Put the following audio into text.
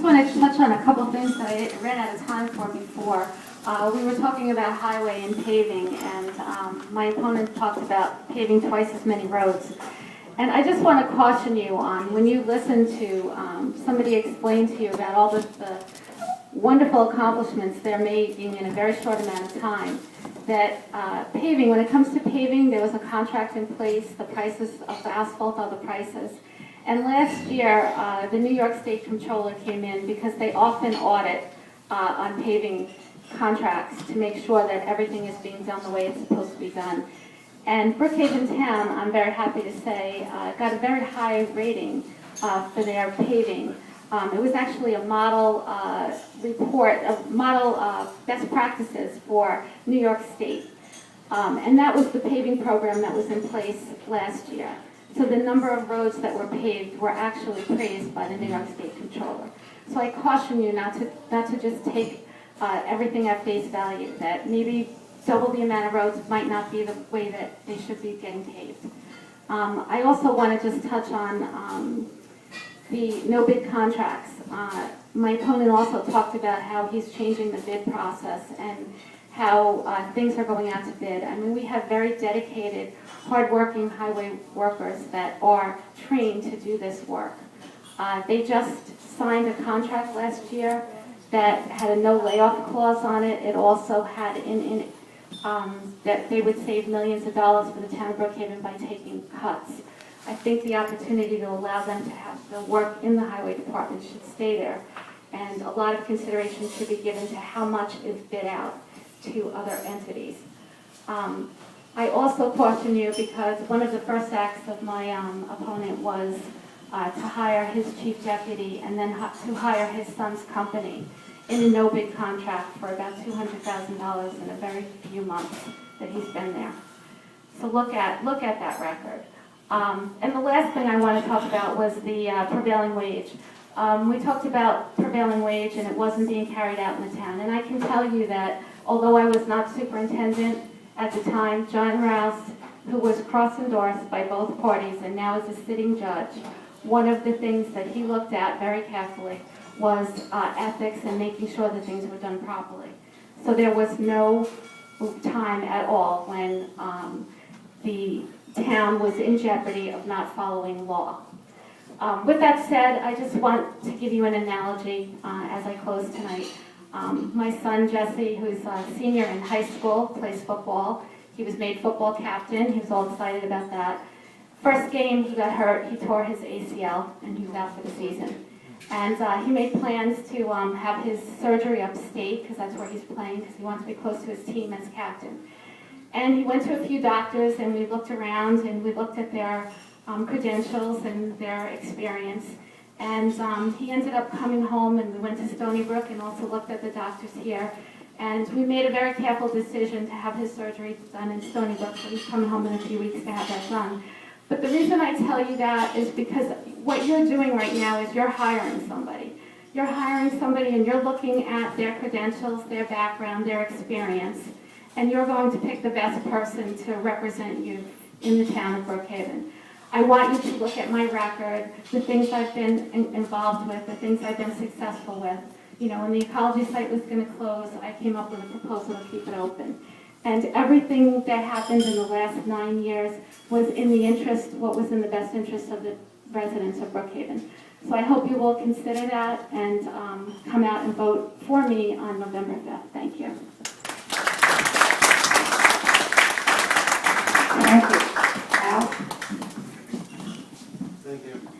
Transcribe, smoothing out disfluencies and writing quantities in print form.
wanted to touch on a couple things that I ran out of time for before. We were talking about highway and paving, and my opponent talked about paving twice as many roads. And I just want to caution you on, when you listen to somebody explain to you about all the wonderful accomplishments they're making in a very short amount of time, that paving, when it comes to paving, there was a contract in place, the prices of the asphalt are the prices. And last year, the New York State Comptroller came in because they often audit on paving contracts to make sure that everything is being done the way it's supposed to be done. And Brookhaven Town, I'm very happy to say, got a very high rating for their paving. It was actually a model report, a model best practices for New York State. And that was the paving program that was in place last year. So the number of roads that were paved were actually praised by the New York State Comptroller. So I caution you not to just take everything at face value, that maybe double the amount of roads might not be the way that they should be getting paved. I also want to just touch on the no bid contracts. My opponent also talked about how he's changing the bid process and how things are going out to bid. I mean, we have very dedicated, hardworking highway workers that are trained to do this work. They just signed a contract last year that had a no layoff clause on it. It also had in it that they would save millions of dollars for the town of Brookhaven by taking cuts. I think the opportunity to allow them to have the work in the highway department should stay there, and a lot of consideration should be given to how much is bid out to other entities. I also caution you because one of the first acts of my opponent was to hire his chief deputy and then to hire his son's company in a no-bid contract for about $200,000 in a very few months that he's been there. So look at that record. And the last thing I want to talk about was the prevailing wage. We talked about prevailing wage and it wasn't being carried out in the town. And I can tell you that although I was not superintendent at the time, John Rouse, who was cross-endorsed by both parties and now is a sitting judge, one of the things that he looked at very carefully was ethics and making sure that things were done properly. So there was no time at all when the town was in jeopardy of not following law. With that said, I just want to give you an analogy as I close tonight. My son Jesse, who's a senior in high school, plays football. He was made football captain. He was all excited about that. First game, he got hurt. He tore his ACL, and he was out for the season. And he made plans to have his surgery upstate, because that's where he's playing, because he wants to be close to his team as captain. And he went to a few doctors, and we looked around, and we looked at their credentials and their experience. And he ended up coming home, and we went to Stony Brook and also looked at the doctors here. And we made a very careful decision to have his surgery done in Stony Brook, so he's coming home in a few weeks to have that done. But the reason I tell you that is because what you're doing right now is you're hiring somebody. You're hiring somebody and you're looking at their credentials, their background, their experience, and you're going to pick the best person to represent you in the town of Brookhaven. I want you to look at my record, the things I've been involved with, the things I've been successful with. You know, when the ecology site was going to close, I came up with a proposal to keep it open. And everything that happened in the last 9 years was in the interest, what was in the best interest of the residents of Brookhaven. So I hope you will consider that and come out and vote for me on November 5th. Thank you. Thank you. Al? Thank you.